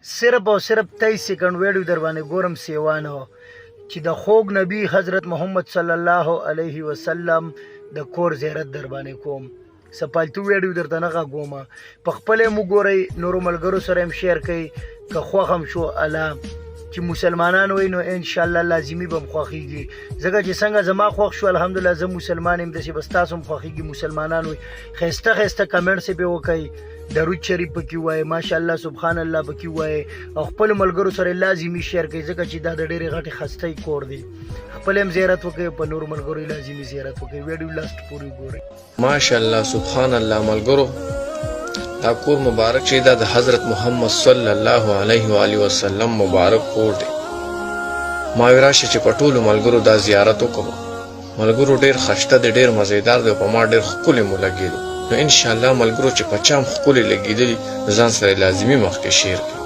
صرف او صرف 23 سیکنډ ویډیو در باندې ګورم سیوانه چې د خوږ نبی حضرت محمد صلی الله علیه وسلم د کور زیارت در باندې کوم. سپالتو ویډیو درته نه غږوم، په خپل مو ګورئ، نورو ملګرو سره هم شیر کړئ که خوښ هم شو الله چې مسلمانان وي نو ان شاء الله لازمي به خوښيږي. ځکه چې څنګه زما خوښ شو الحمدلله زه مسلمان یم، داسې بس تاسو هم خوښيږي مسلمانان وي. ښایسته ښایسته کمنټس یې پې وکئ، درود شریف پکې ووایئ، ماشاءالله سبحان الله پکې ووایئ او خپلو ملګرو سره لازمي شیر کړئ ځکه چې دا د ډېرې غټې خستۍ کور دی. خپل هم زیارت وکړئ، په نورو ملګرو لازمي زیارت وکړئ. ویډیو لاست پورې ګورئ. ماشاءالله سبحان الله ملګرو، دا کور مبارک چې دا د حضرت محمد صلی الله علیه و آله وسلم مبارک کور دی. ما وی راشه چې په ټولو ملګرو دا زیارت وکړو. ملګرو ډېر خشته دی، ډېر مزیدار دی، په ما ډېر ښکلی مو لګېدو. نو انشاءالله ملګرو چې په چا هم ښکلی لګېدلي ځان سره لازمي مخکې شیر کړي.